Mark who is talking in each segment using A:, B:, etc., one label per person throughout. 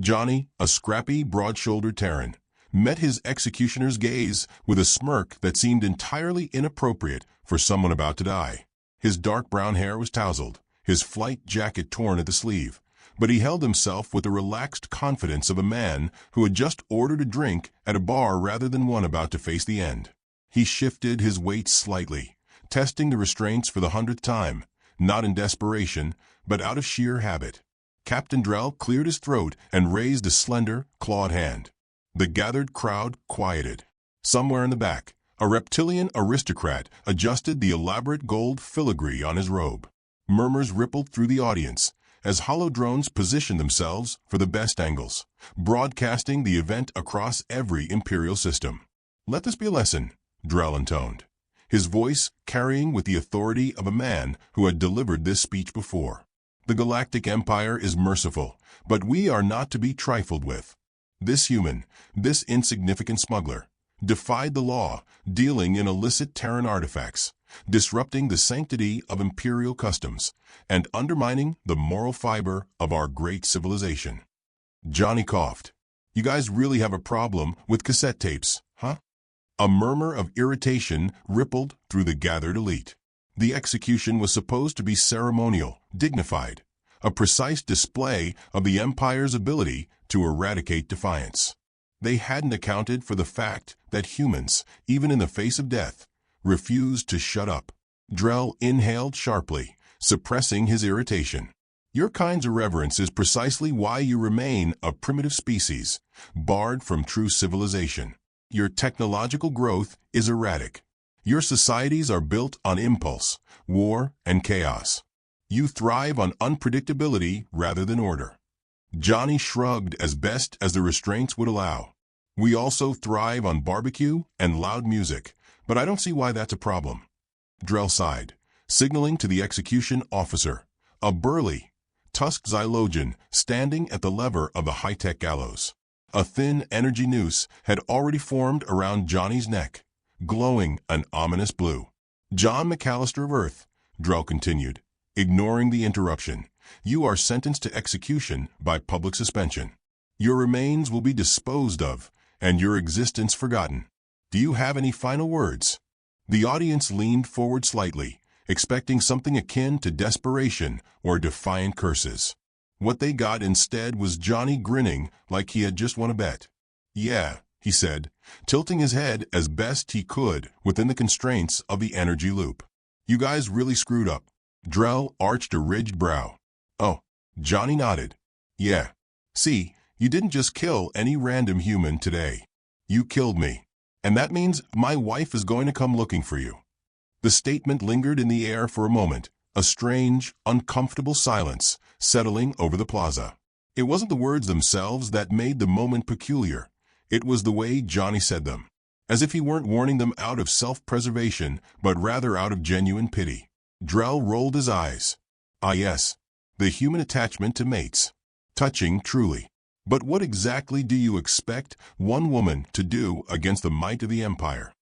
A: Johnny, a scrappy, broad-shouldered Terran, met his executioner's gaze with a smirk that seemed entirely inappropriate for someone about to die. His dark brown hair was tousled, his flight jacket torn at the sleeve, but he held himself with the relaxed confidence of a man who had just ordered a drink at a bar rather than one about to face the end. He shifted his weight slightly, testing the restraints for the 100th time, not in desperation, but out of sheer habit. Captain Drell cleared his throat and raised a slender, clawed hand. The gathered crowd quieted. Somewhere in the back, a reptilian aristocrat adjusted the elaborate gold filigree on his robe. Murmurs rippled through the audience as holodrones positioned themselves for the best angles, broadcasting the event across every Imperial system. "Let this be a lesson," Drell intoned, his voice carrying with the authority of a man who had delivered this speech before. "The Galactic Empire is merciful, but we are not to be trifled with. This human, this insignificant smuggler, defied the law, dealing in illicit Terran artifacts, disrupting the sanctity of Imperial customs, and undermining the moral fiber of our great civilization." Johnny coughed. "You guys really have a problem with cassette tapes, huh?" A murmur of irritation rippled through the gathered elite. The execution was supposed to be ceremonial, dignified, a precise display of the Empire's ability to eradicate defiance. They hadn't accounted for the fact that humans, even in the face of death, refused to shut up. Drell inhaled sharply, suppressing his irritation. "Your kind's irreverence is precisely why you remain a primitive species, barred from true civilization. Your technological growth is erratic. Your societies are built on impulse, war, and chaos. You thrive on unpredictability rather than order." Johnny shrugged as best as the restraints would allow. "We also thrive on barbecue and loud music, but I don't see why that's a problem." Drell sighed, signaling to the execution officer, a burly, tusked Xylogen standing at the lever of the high-tech gallows. A thin energy noose had already formed around Johnny's neck, glowing an ominous blue. "John McAllister of Earth," Drell continued, ignoring the interruption, "you are sentenced to execution by public suspension. Your remains will be disposed of, and your existence forgotten. Do you have any final words?" The audience leaned forward slightly, expecting something akin to desperation or defiant curses. What they got instead was Johnny grinning like he had just won a bet. "Yeah," he said, tilting his head as best he could within the constraints of the energy loop. "You guys really screwed up." Drell arched a ridged brow. "Oh." Johnny nodded. "Yeah. See, you didn't just kill any random human today. You killed me. And that means my wife is going to come looking for you." The statement lingered in the air for a moment, a strange, uncomfortable silence settling over the plaza. It wasn't the words themselves that made the moment peculiar. It was the way Johnny said them, as if he weren't warning them out of self-preservation, but rather out of genuine pity. Drell rolled his eyes. "Ah yes, the human attachment to mates. Touching, truly. But what exactly do you expect one woman to do against the might of the Empire?"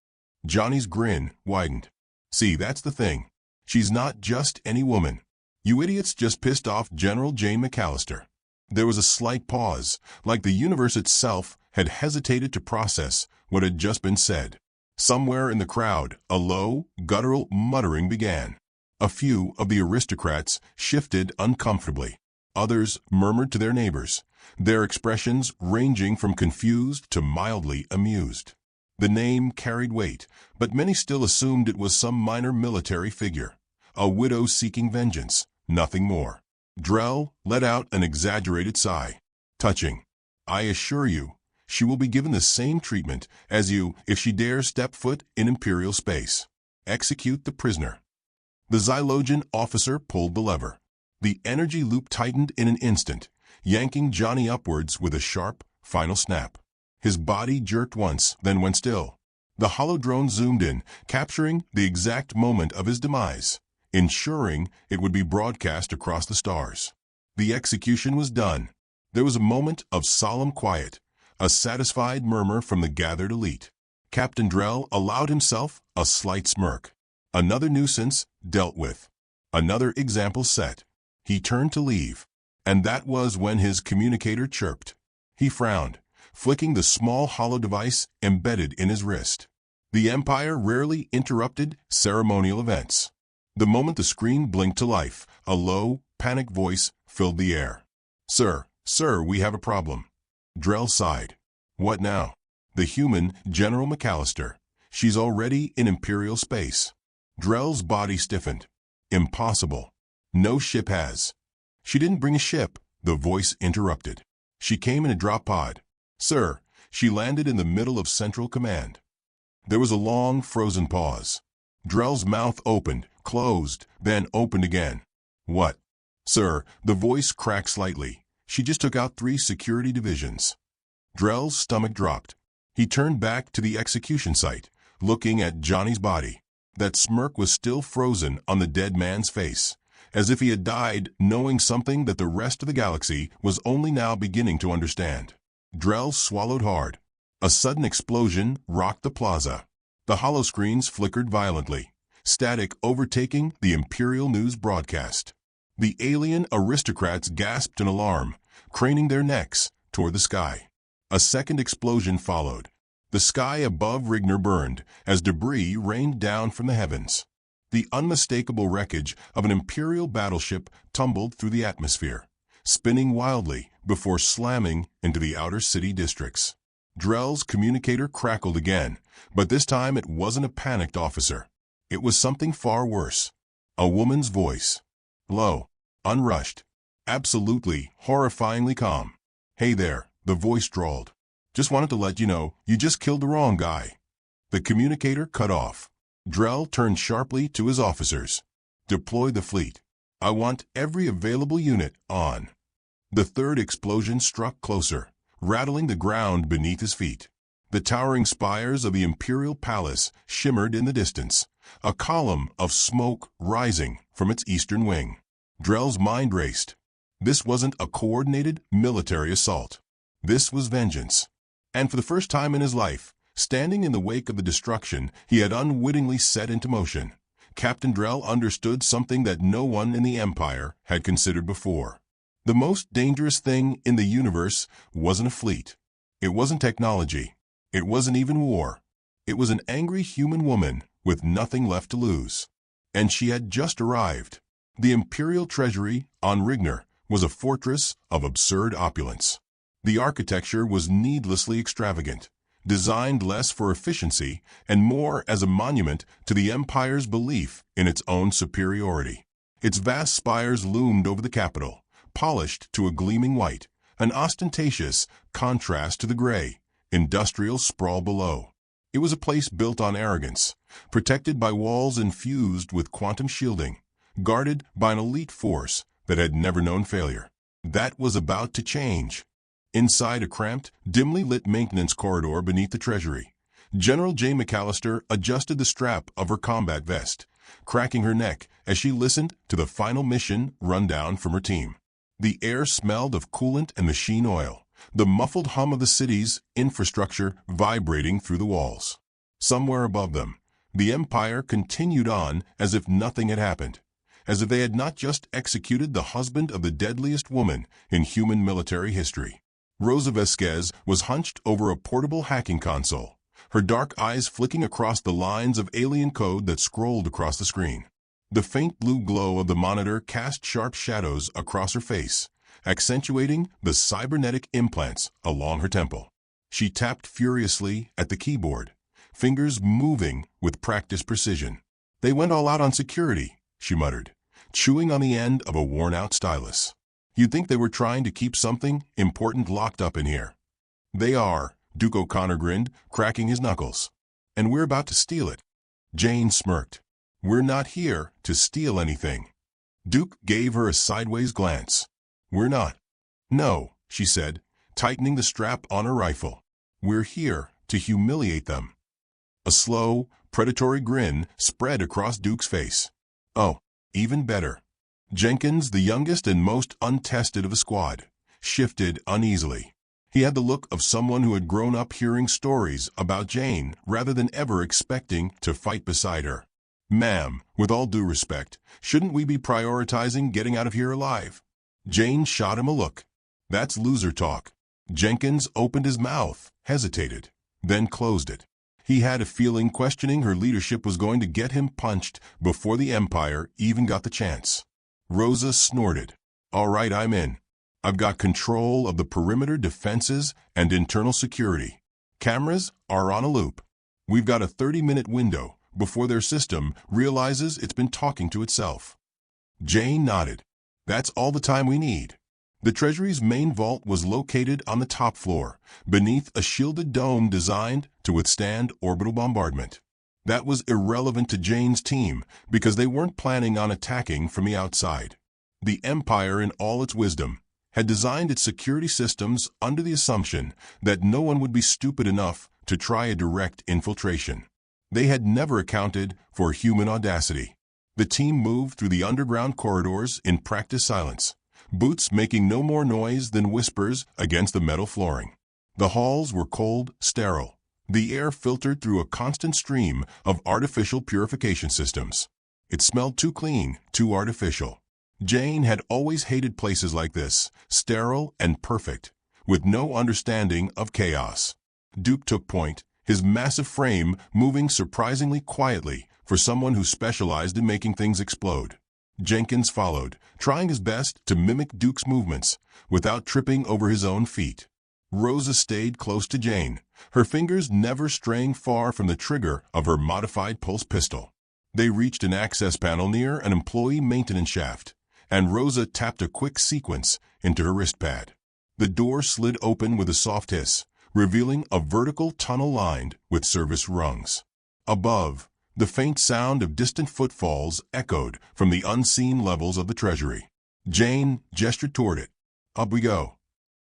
A: Johnny's grin widened. "See, that's the thing. She's not just any woman. You idiots just pissed off General Jane McAllister." There was a slight pause, like the universe itself had hesitated to process what had just been said. Somewhere in the crowd, a low, guttural muttering began. A few of the aristocrats shifted uncomfortably. Others murmured to their neighbors, their expressions ranging from confused to mildly amused. The name carried weight, but many still assumed it was some minor military figure, a widow seeking vengeance, nothing more. Drell let out an exaggerated sigh. "Touching. I assure you, she will be given the same treatment as you if she dares step foot in Imperial space. Execute the prisoner." The Xylogen officer pulled the lever. The energy loop tightened in an instant, yanking Johnny upwards with a sharp, final snap. His body jerked once, then went still. The holodrone zoomed in, capturing the exact moment of his demise, ensuring it would be broadcast across the stars. The execution was done. There was a moment of solemn quiet, a satisfied murmur from the gathered elite. Captain Drell allowed himself a slight smirk. Another nuisance dealt with. Another example set. He turned to leave, and that was when his communicator chirped. He frowned, flicking the small hollow device embedded in his wrist. The Empire rarely interrupted ceremonial events. The moment the screen blinked to life, a low, panicked voice filled the air. Sir, we have a problem." Drell sighed. "What now?" "The human, General McAllister. She's already in Imperial space." Drell's body stiffened. "Impossible. No ship has." "She didn't bring a ship," the voice interrupted. "She came in a drop pod. Sir, she landed in the middle of Central Command." There was a long, frozen pause. Drell's mouth opened, closed, then opened again. "What?" "Sir," the voice cracked slightly. "She just took out 3 security divisions." Drell's stomach dropped. He turned back to the execution site, looking at Johnny's body. That smirk was still frozen on the dead man's face, as if he had died knowing something that the rest of the galaxy was only now beginning to understand. Drell swallowed hard. A sudden explosion rocked the plaza. The holoscreens flickered violently, static overtaking the Imperial news broadcast. The alien aristocrats gasped in alarm, craning their necks toward the sky. A second explosion followed. The sky above Rigner burned as debris rained down from the heavens. The unmistakable wreckage of an Imperial battleship tumbled through the atmosphere, spinning wildly before slamming into the outer city districts. Drell's communicator crackled again, but this time it wasn't a panicked officer. It was something far worse. A woman's voice. Low, unrushed, absolutely, horrifyingly calm. "Hey there," the voice drawled. "Just wanted to let you know, you just killed the wrong guy." The communicator cut off. Drell turned sharply to his officers. "Deploy the fleet. I want every available unit on." The third explosion struck closer, rattling the ground beneath his feet. The towering spires of the Imperial Palace shimmered in the distance, a column of smoke rising from its eastern wing. Drell's mind raced. This wasn't a coordinated military assault. This was vengeance. And for the first time in his life, standing in the wake of the destruction he had unwittingly set into motion, Captain Drell understood something that no one in the Empire had considered before. The most dangerous thing in the universe wasn't a fleet. It wasn't technology. It wasn't even war. It was an angry human woman with nothing left to lose. And she had just arrived. The Imperial Treasury on Rigner was a fortress of absurd opulence. The architecture was needlessly extravagant, designed less for efficiency and more as a monument to the Empire's belief in its own superiority. Its vast spires loomed over the capital, polished to a gleaming white, an ostentatious contrast to the gray, industrial sprawl below. It was a place built on arrogance, protected by walls infused with quantum shielding, guarded by an elite force that had never known failure. That was about to change. Inside a cramped, dimly lit maintenance corridor beneath the Treasury, General J. McAllister adjusted the strap of her combat vest, cracking her neck as she listened to the final mission rundown from her team. The air smelled of coolant and machine oil, the muffled hum of the city's infrastructure vibrating through the walls. Somewhere above them, the Empire continued on as if nothing had happened, as if they had not just executed the husband of the deadliest woman in human military history. Rosa Vasquez was hunched over a portable hacking console, her dark eyes flicking across the lines of alien code that scrolled across the screen. The faint blue glow of the monitor cast sharp shadows across her face, accentuating the cybernetic implants along her temple. She tapped furiously at the keyboard, fingers moving with practiced precision. "They went all out on security," she muttered, chewing on the end of a worn-out stylus. "You'd think they were trying to keep something important locked up in here." "They are," Duke O'Connor grinned, cracking his knuckles. "And we're about to steal it." Jane smirked. "We're not here to steal anything." Duke gave her a sideways glance. "We're not." "No," she said, tightening the strap on her rifle. "We're here to humiliate them." A slow, predatory grin spread across Duke's face. "Oh, even better." Jenkins, the youngest and most untested of the squad, shifted uneasily. He had the look of someone who had grown up hearing stories about Jane rather than ever expecting to fight beside her. "Ma'am, with all due respect, shouldn't we be prioritizing getting out of here alive?" Jane shot him a look. "That's loser talk." Jenkins opened his mouth, hesitated, then closed it. He had a feeling questioning her leadership was going to get him punched before the Empire even got the chance. Rosa snorted. "All right, I'm in. I've got control of the perimeter defenses and internal security. Cameras are on a loop. We've got a 30-minute window before their system realizes it's been talking to itself." Jane nodded. "That's all the time we need." The Treasury's main vault was located on the top floor, beneath a shielded dome designed to withstand orbital bombardment. That was irrelevant to Jane's team because they weren't planning on attacking from the outside. The Empire, in all its wisdom, had designed its security systems under the assumption that no one would be stupid enough to try a direct infiltration. They had never accounted for human audacity. The team moved through the underground corridors in practiced silence, boots making no more noise than whispers against the metal flooring. The halls were cold, sterile. The air filtered through a constant stream of artificial purification systems. It smelled too clean, too artificial. Jane had always hated places like this, sterile and perfect, with no understanding of chaos. Duke took point, his massive frame moving surprisingly quietly for someone who specialized in making things explode. Jenkins followed, trying his best to mimic Duke's movements without tripping over his own feet. Rosa stayed close to Jane, her fingers never straying far from the trigger of her modified pulse pistol. They reached an access panel near an employee maintenance shaft, and Rosa tapped a quick sequence into her wristpad. The door slid open with a soft hiss, revealing a vertical tunnel lined with service rungs. Above, the faint sound of distant footfalls echoed from the unseen levels of the Treasury. Jane gestured toward it. "Up we go."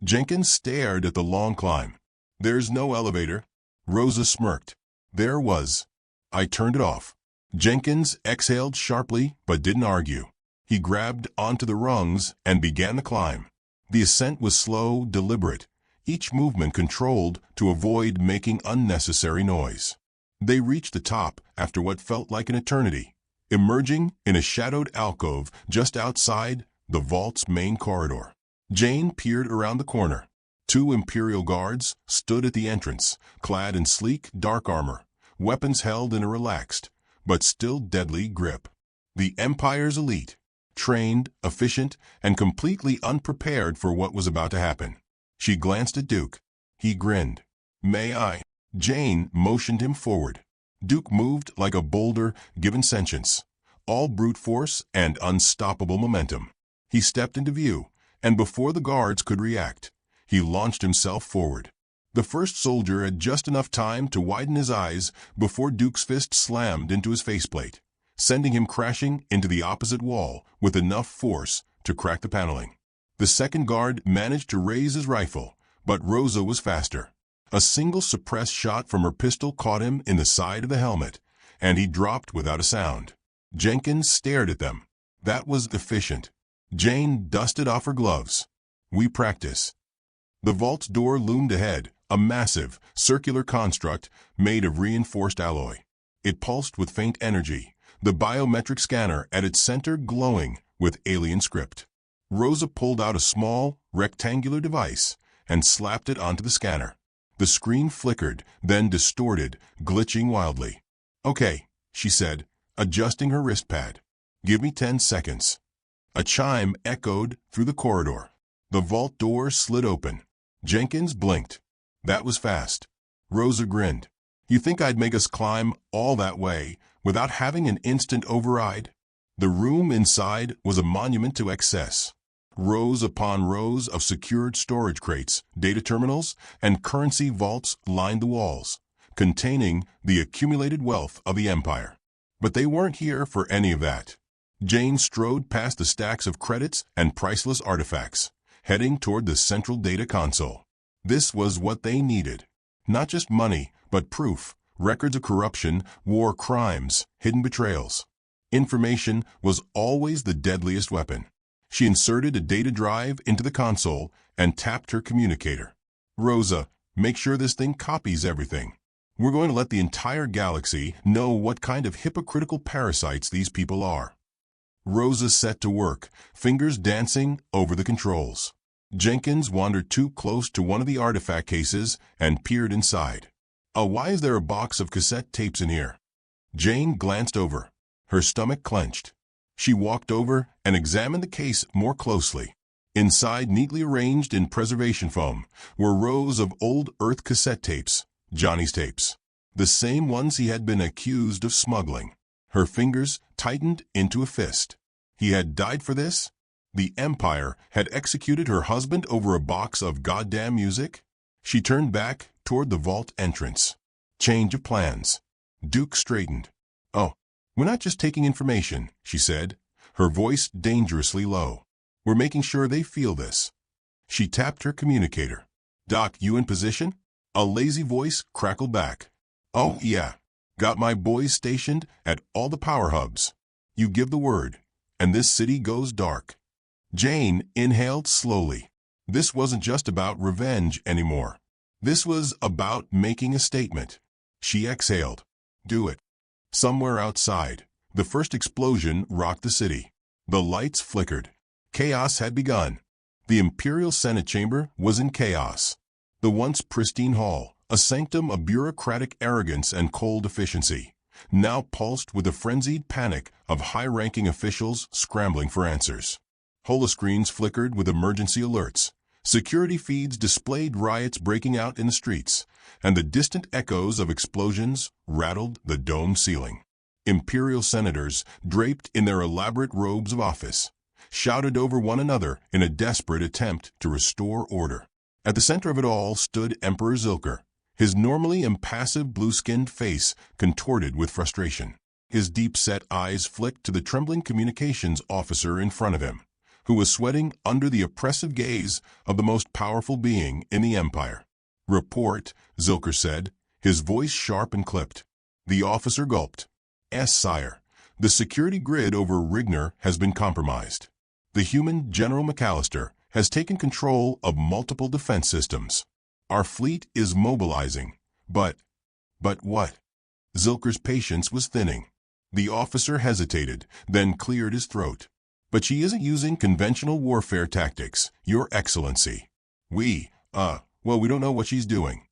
A: Jenkins stared at the long climb. "There's no elevator." Rosa smirked. "There was. I turned it off." Jenkins exhaled sharply but didn't argue. He grabbed onto the rungs and began the climb. The ascent was slow, deliberate, each movement controlled to avoid making unnecessary noise. They reached the top after what felt like an eternity, emerging in a shadowed alcove just outside the vault's main corridor. Jane peered around the corner. 2 Imperial guards stood at the entrance, clad in sleek, dark armor, weapons held in a relaxed, but still deadly grip. The Empire's elite, trained, efficient, and completely unprepared for what was about to happen. She glanced at Duke. He grinned. "May I?" Jane motioned him forward. Duke moved like a boulder given sentience, all brute force and unstoppable momentum. He stepped into view, and before the guards could react, he launched himself forward. The first soldier had just enough time to widen his eyes before Duke's fist slammed into his faceplate, sending him crashing into the opposite wall with enough force to crack the paneling. The second guard managed to raise his rifle, but Rosa was faster. A single suppressed shot from her pistol caught him in the side of the helmet, and he dropped without a sound. Jenkins stared at them. That was efficient. Jane dusted off her gloves. "We practice." The vault's door loomed ahead, a massive, circular construct made of reinforced alloy. It pulsed with faint energy, the biometric scanner at its center glowing with alien script. Rosa pulled out a small, rectangular device and slapped it onto the scanner. The screen flickered, then distorted, glitching wildly. "Okay," she said, adjusting her wristpad. "Give me 10 seconds." A chime echoed through the corridor. The vault door slid open. Jenkins blinked. That was fast. Rosa grinned. "You think I'd make us climb all that way without having an instant override?" The room inside was a monument to excess. Rows upon rows of secured storage crates, data terminals, and currency vaults lined the walls, containing the accumulated wealth of the Empire. But they weren't here for any of that. Jane strode past the stacks of credits and priceless artifacts, heading toward the central data console. This was what they needed. Not just money, but proof, records of corruption, war crimes, hidden betrayals. Information was always the deadliest weapon. She inserted a data drive into the console and tapped her communicator. "Rosa, make sure this thing copies everything. We're going to let the entire galaxy know what kind of hypocritical parasites these people are." Rosa set to work, fingers dancing over the controls. Jenkins wandered too close to one of the artifact cases and peered inside. Why is there a box of cassette tapes in here? Jane glanced over. Her stomach clenched. She walked over and examined the case more closely. Inside, neatly arranged in preservation foam, were rows of old Earth cassette tapes, Johnny's tapes. The same ones he had been accused of smuggling. Her fingers tightened into a fist. He had died for this? The Empire had executed her husband over a box of goddamn music? She turned back toward the vault entrance. Change of plans. Duke straightened. "Oh, we're not just taking information," she said, her voice dangerously low. "We're making sure they feel this." She tapped her communicator. "Doc, you in position?" A lazy voice crackled back. "Oh, yeah. Got my boys stationed at all the power hubs. You give the word, and this city goes dark." Jane inhaled slowly. This wasn't just about revenge anymore. This was about making a statement. She exhaled. "Do it." Somewhere outside, the first explosion rocked the city. The lights flickered. Chaos had begun. The Imperial Senate chamber was in chaos. The once pristine hall, a sanctum of bureaucratic arrogance and cold efficiency, now pulsed with the frenzied panic of high-ranking officials scrambling for answers. Holoscreens flickered with emergency alerts. Security feeds displayed riots breaking out in the streets, and the distant echoes of explosions rattled the domed ceiling. Imperial senators, draped in their elaborate robes of office, shouted over one another in a desperate attempt to restore order. At the center of it all stood Emperor Zilker, his normally impassive blue-skinned face contorted with frustration. His deep-set eyes flicked to the trembling communications officer in front of him, who was sweating under the oppressive gaze of the most powerful being in the Empire. "Report," Zilker said, his voice sharp and clipped. The officer gulped. "Yes, sire. The security grid over Rigner has been compromised. The human General McAllister has taken control of multiple defense systems. Our fleet is mobilizing. But what?" Zilker's patience was thinning. The officer hesitated, then cleared his throat. "But she isn't using conventional warfare tactics, Your Excellency. We don't know what she's doing."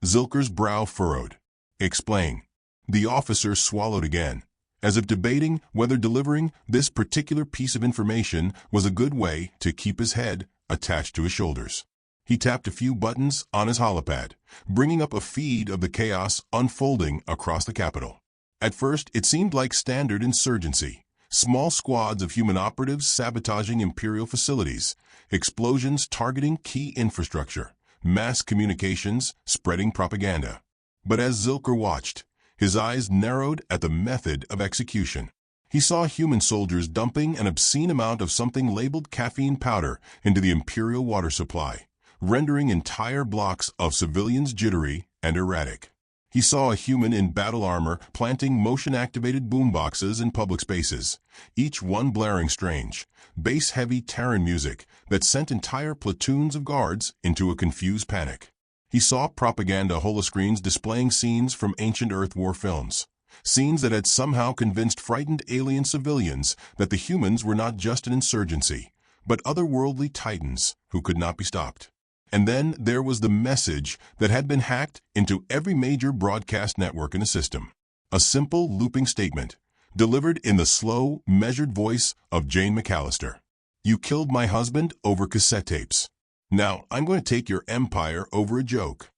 A: Zilker's brow furrowed. "Explain." The officer swallowed again, as if debating whether delivering this particular piece of information was a good way to keep his head attached to his shoulders. He tapped a few buttons on his holopad, bringing up a feed of the chaos unfolding across the capital. At first, it seemed like standard insurgency. Small squads of human operatives sabotaging Imperial facilities, explosions targeting key infrastructure, mass communications spreading propaganda. But as Zilker watched, his eyes narrowed at the method of execution. He saw human soldiers dumping an obscene amount of something labeled caffeine powder into the Imperial water supply, rendering entire blocks of civilians jittery and erratic. He saw a human in battle armor planting motion-activated boomboxes in public spaces, each one blaring strange, bass-heavy Terran music that sent entire platoons of guards into a confused panic. He saw propaganda holoscreens displaying scenes from ancient Earth war films, scenes that had somehow convinced frightened alien civilians that the humans were not just an insurgency, but otherworldly titans who could not be stopped. And then there was the message that had been hacked into every major broadcast network in the system. A simple looping statement, delivered in the slow, measured voice of Jane McAllister. "You killed my husband over cassette tapes. Now I'm going to take your empire over a joke."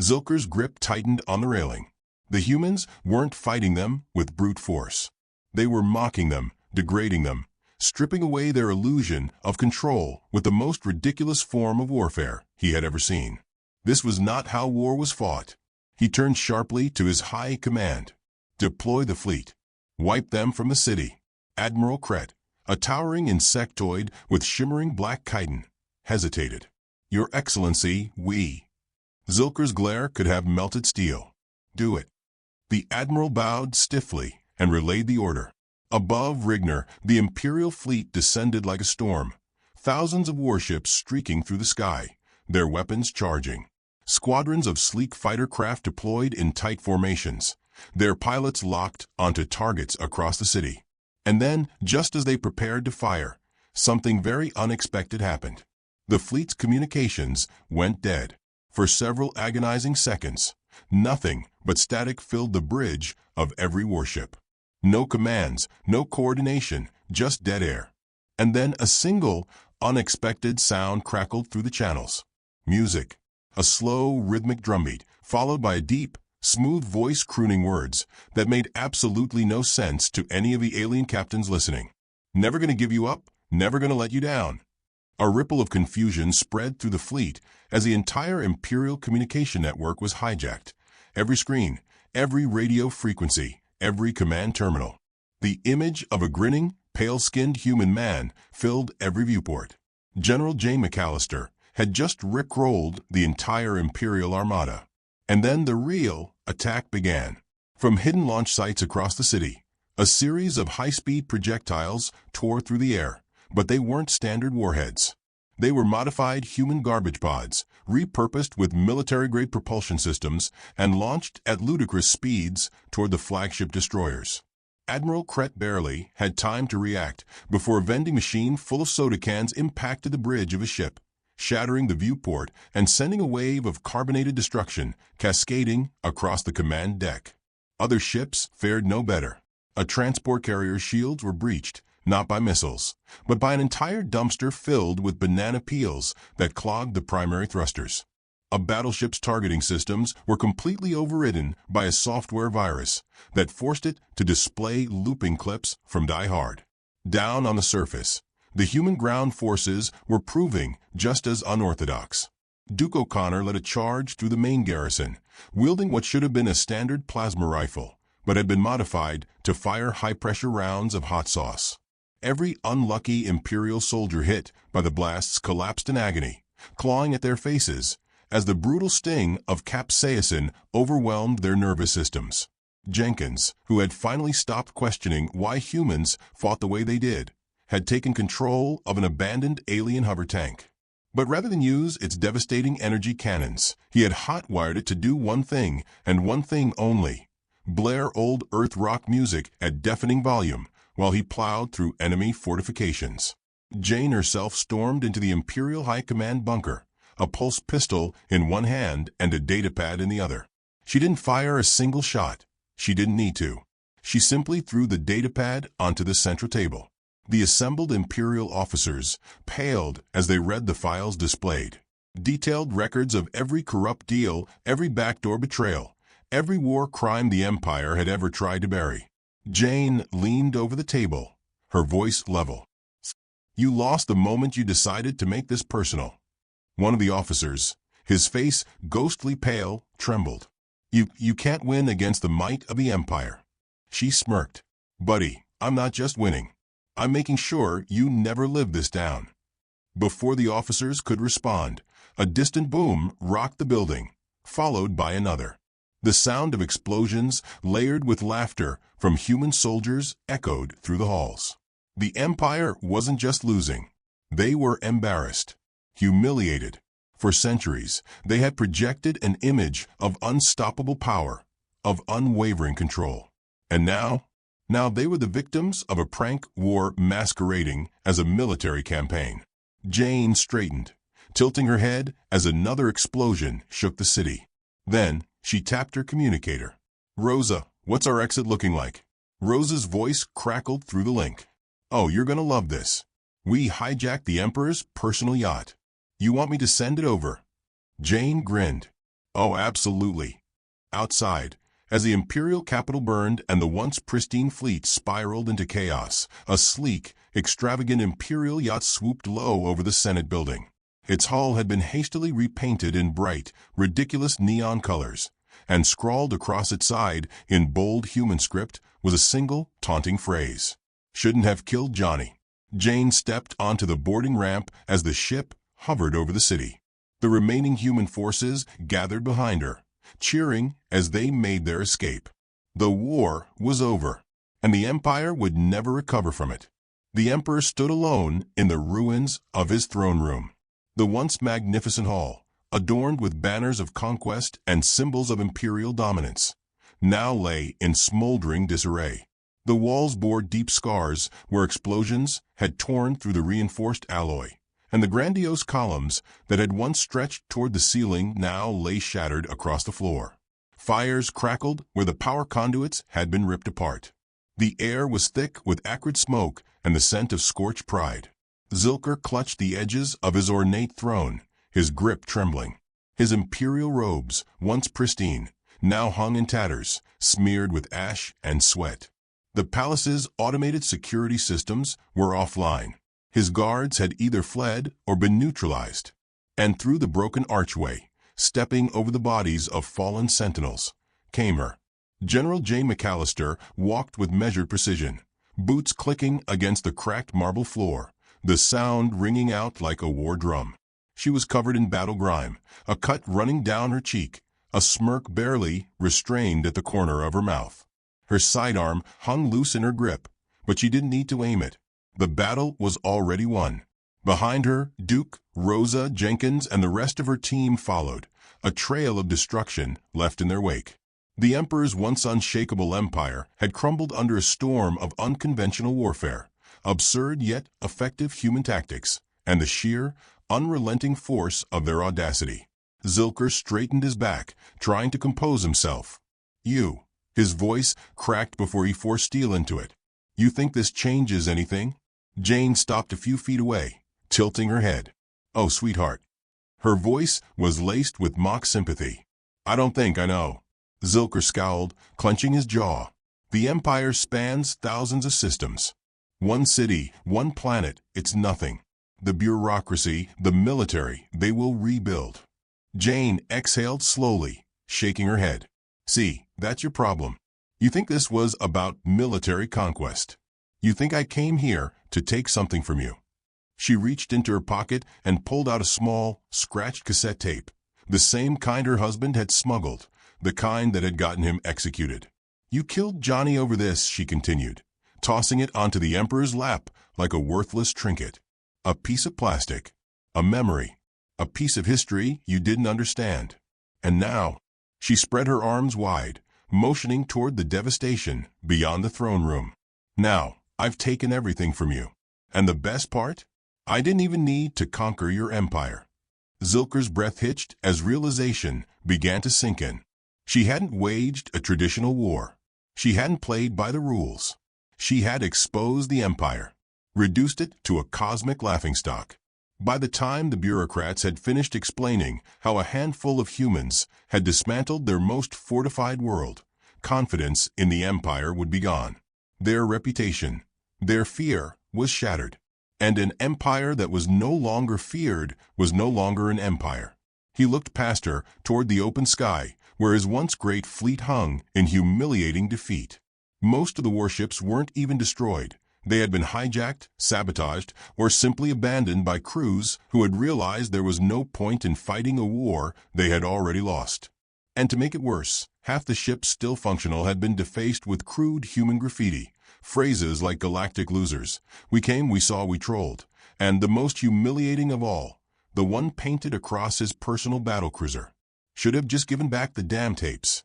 A: Zilker's grip tightened on the railing. The humans weren't fighting them with brute force. They were mocking them, degrading them, stripping away their illusion of control with the most ridiculous form of warfare he had ever seen. This was not how war was fought. He turned sharply to his high command. "Deploy the fleet. Wipe them from the city." Admiral Kret, a towering insectoid with shimmering black chitin, hesitated. "Your Excellency, we." Zilker's glare could have melted steel. "Do it." The Admiral bowed stiffly and relayed the order. Above Rigner, the Imperial fleet descended like a storm. Thousands of warships streaking through the sky, their weapons charging. Squadrons of sleek fighter craft deployed in tight formations, their pilots locked onto targets across the city. And then, just as they prepared to fire, something very unexpected happened. The fleet's communications went dead. For several agonizing seconds, nothing but static filled the bridge of every warship. No commands, no coordination, just dead air. And then a single, unexpected sound crackled through the channels. Music. A slow, rhythmic drumbeat, followed by a deep, smooth voice crooning words that made absolutely no sense to any of the alien captains listening. Never gonna give you up, never gonna let you down. A ripple of confusion spread through the fleet as the entire Imperial communication network was hijacked. Every screen, every radio frequency, every command terminal. The image of a grinning, pale-skinned human man filled every viewport. General J. McAllister had just rickrolled the entire Imperial armada. And then the real attack began. From hidden launch sites across the city, a series of high-speed projectiles tore through the air, but they weren't standard warheads. They were modified human garbage pods, repurposed with military-grade propulsion systems and launched at ludicrous speeds toward the flagship destroyers. Admiral Crett barely had time to react before a vending machine full of soda cans impacted the bridge of a ship, shattering the viewport and sending a wave of carbonated destruction cascading across the command deck. Other ships fared no better. A transport carrier's shields were breached, not by missiles, but by an entire dumpster filled with banana peels that clogged the primary thrusters. A battleship's targeting systems were completely overridden by a software virus that forced it to display looping clips from Die Hard. Down on the surface, the human ground forces were proving just as unorthodox. Duke O'Connor led a charge through the main garrison, wielding what should have been a standard plasma rifle, but had been modified to fire high-pressure rounds of hot sauce. Every unlucky Imperial soldier hit by the blasts collapsed in agony, clawing at their faces, as the brutal sting of capsaicin overwhelmed their nervous systems. Jenkins, who had finally stopped questioning why humans fought the way they did, had taken control of an abandoned alien hover tank. But rather than use its devastating energy cannons, he had hot-wired it to do one thing, and one thing only: blare old Earth rock music at deafening volume while he plowed through enemy fortifications. Jane herself stormed into the Imperial High Command bunker, a pulse pistol in one hand and a datapad in the other. She didn't fire a single shot. She didn't need to. She simply threw the datapad onto the central table. The assembled Imperial officers paled as they read the files displayed. Detailed records of every corrupt deal, every backdoor betrayal, every war crime the Empire had ever tried to bury. Jane leaned over the table, her voice level. "You lost the moment you decided to make this personal." One of the officers, his face ghostly pale, trembled. You can't win against the might of the Empire." She smirked. "Buddy, I'm not just winning. I'm making sure you never live this down." Before the officers could respond, a distant boom rocked the building, followed by another. The sound of explosions, layered with laughter from human soldiers, echoed through the halls. The Empire wasn't just losing. They were embarrassed, humiliated. For centuries, they had projected an image of unstoppable power, of unwavering control. And now they were the victims of a prank war masquerading as a military campaign. Jane straightened, tilting her head as another explosion shook the city. Then she tapped her communicator. "Rosa, what's our exit looking like?" Rosa's voice crackled through the link. "Oh, you're gonna love this. We hijacked the Emperor's personal yacht. You want me to send it over?" Jane grinned. "Oh, absolutely." Outside, as the Imperial capital burned and the once pristine fleet spiraled into chaos, a sleek, extravagant Imperial yacht swooped low over the Senate building. Its hull had been hastily repainted in bright, ridiculous neon colors, and scrawled across its side in bold human script was a single, taunting phrase: "Shouldn't have killed Johnny." Jane stepped onto the boarding ramp as the ship hovered over the city. The remaining human forces gathered behind her, cheering as they made their escape. The war was over, and the Empire would never recover from it. The Emperor stood alone in the ruins of his throne room. The once magnificent hall, adorned with banners of conquest and symbols of imperial dominance, now lay in smoldering disarray. The walls bore deep scars where explosions had torn through the reinforced alloy, and the grandiose columns that had once stretched toward the ceiling now lay shattered across the floor. Fires crackled where the power conduits had been ripped apart. The air was thick with acrid smoke and the scent of scorched pride. Zilker clutched the edges of his ornate throne, his grip trembling. His imperial robes, once pristine, now hung in tatters, smeared with ash and sweat. The palace's automated security systems were offline. His guards had either fled or been neutralized. And through the broken archway, stepping over the bodies of fallen sentinels, came her. General J. McAllister walked with measured precision, boots clicking against the cracked marble floor, the sound ringing out like a war drum. She was covered in battle grime, a cut running down her cheek, a smirk barely restrained at the corner of her mouth. Her sidearm hung loose in her grip, but she didn't need to aim it. The battle was already won. Behind her, Duke, Rosa, Jenkins, and the rest of her team followed, a trail of destruction left in their wake. The Emperor's once unshakable empire had crumbled under a storm of unconventional warfare, absurd yet effective human tactics, and the sheer, unrelenting force of their audacity. Zilker straightened his back, trying to compose himself. "You." His voice cracked before he forced steel into it. "You think this changes anything?" Jane stopped a few feet away, tilting her head. "Oh, sweetheart." Her voice was laced with mock sympathy. "I don't think I know." Zilker scowled, clenching his jaw. The Empire spans thousands of systems. One city, one planet, it's nothing. The bureaucracy, the military, they will rebuild. Jane exhaled slowly, shaking her head. "See, that's your problem. You think this was about military conquest. You think I came here to take something from you." She reached into her pocket and pulled out a small, scratched cassette tape, the same kind her husband had smuggled, the kind that had gotten him executed. "You killed Johnny over this," she continued, tossing it onto the Emperor's lap like a worthless trinket. "A piece of plastic, a memory, a piece of history you didn't understand. And now," she spread her arms wide, motioning toward the devastation beyond the throne room. "Now, I've taken everything from you. And the best part? I didn't even need to conquer your empire." Zilker's breath hitched as realization began to sink in. She hadn't waged a traditional war. She hadn't played by the rules. She had exposed the empire, reduced it to a cosmic laughingstock. By the time the bureaucrats had finished explaining how a handful of humans had dismantled their most fortified world, confidence in the empire would be gone. Their reputation, their fear, was shattered. And an empire that was no longer feared was no longer an empire. He looked past her toward the open sky, where his once great fleet hung in humiliating defeat. Most of the warships weren't even destroyed. They had been hijacked, sabotaged, or simply abandoned by crews who had realized there was no point in fighting a war they had already lost. And to make it worse, half the ships still functional had been defaced with crude human graffiti, phrases like "Galactic losers," "We came, we saw, we trolled," and the most humiliating of all, the one painted across his personal battlecruiser. Should have just given back the damn tapes.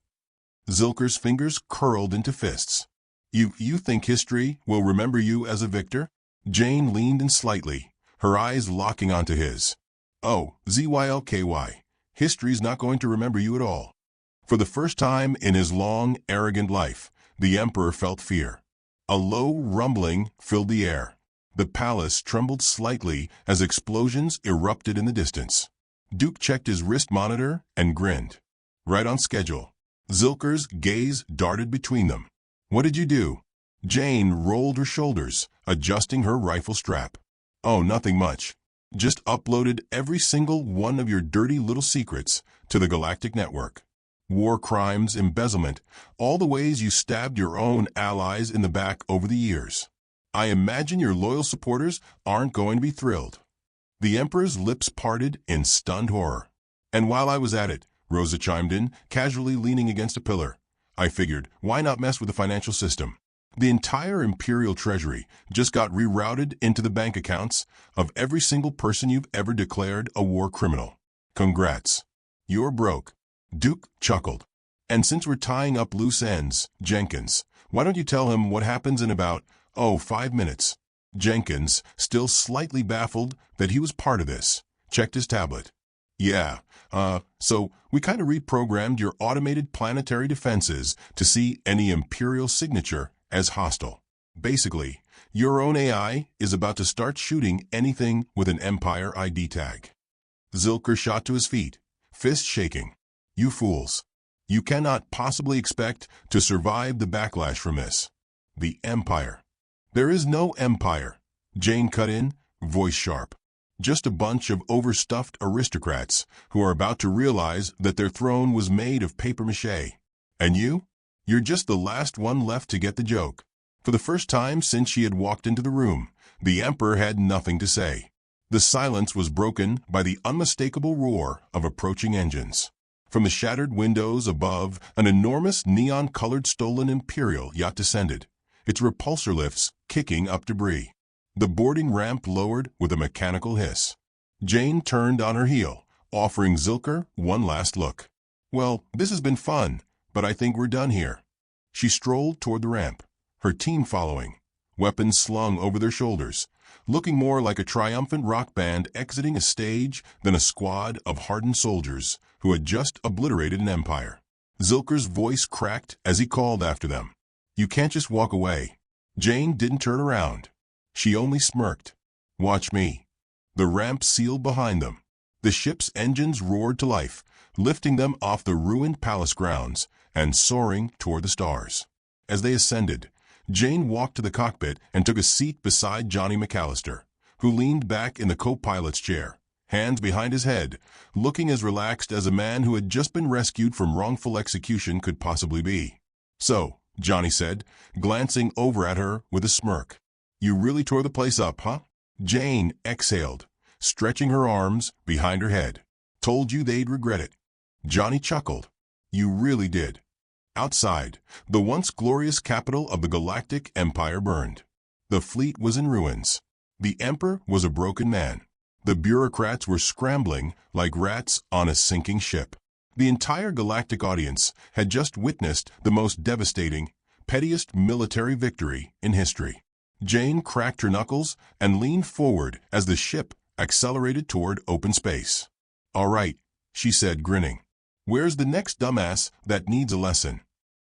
A: Zilker's fingers curled into fists. You think history will remember you as a victor?" Jane leaned in slightly, her eyes locking onto his. "Oh, Zylky, history's not going to remember you at all." For the first time in his long, arrogant life, the Emperor felt fear. A low rumbling filled the air. The palace trembled slightly as explosions erupted in the distance. Duke checked his wrist monitor and grinned. "Right on schedule." Zilker's gaze darted between them. "What did you do?" Jane rolled her shoulders, adjusting her rifle strap. "Oh, nothing much. Just uploaded every single one of your dirty little secrets to the Galactic network. War crimes, embezzlement, all the ways you stabbed your own allies in the back over the years. I imagine your loyal supporters aren't going to be thrilled." The Emperor's lips parted in stunned horror. "And while I was at it," Rosa chimed in, casually leaning against a pillar, "I figured, why not mess with the financial system? The entire Imperial Treasury just got rerouted into the bank accounts of every single person you've ever declared a war criminal. Congrats. You're broke." Duke chuckled. "And since we're tying up loose ends, Jenkins, why don't you tell him what happens in about, 5 minutes?" Jenkins, still slightly baffled that he was part of this, checked his tablet. Yeah, so we kind of reprogrammed your automated planetary defenses to see any Imperial signature as hostile. Basically, your own AI is about to start shooting anything with an Empire ID tag. Zilker shot to his feet, fist shaking. You fools. You cannot possibly expect to survive the backlash from this. The Empire. There is no Empire, Jane cut in, voice sharp. Just a bunch of overstuffed aristocrats who are about to realize that their throne was made of papier-mâché. And you? You're just the last one left to get the joke. For the first time since she had walked into the room, the Emperor had nothing to say. The silence was broken by the unmistakable roar of approaching engines. From the shattered windows above, an enormous neon-colored stolen Imperial yacht descended, its repulsor lifts kicking up debris. The boarding ramp lowered with a mechanical hiss. Jane turned on her heel, offering Zilker one last look. Well, this has been fun, but I think we're done here. She strolled toward the ramp, her team following, weapons slung over their shoulders, looking more like a triumphant rock band exiting a stage than a squad of hardened soldiers who had just obliterated an empire. Zilker's voice cracked as he called after them. You can't just walk away. Jane didn't turn around. She only smirked. Watch me. The ramp sealed behind them. The ship's engines roared to life, lifting them off the ruined palace grounds and soaring toward the stars. As they ascended, Jane walked to the cockpit and took a seat beside Johnny McAllister, who leaned back in the co-pilot's chair, hands behind his head, looking as relaxed as a man who had just been rescued from wrongful execution could possibly be. So, Johnny said, glancing over at her with a smirk. You really tore the place up, huh? Jane exhaled, stretching her arms behind her head. Told you they'd regret it. Johnny chuckled. You really did. Outside, the once glorious capital of the Galactic Empire burned. The fleet was in ruins. The Emperor was a broken man. The bureaucrats were scrambling like rats on a sinking ship. The entire galactic audience had just witnessed the most devastating, pettiest military victory in history. Jane cracked her knuckles and leaned forward as the ship accelerated toward open space. All right, she said, grinning. Where's the next dumbass that needs a lesson?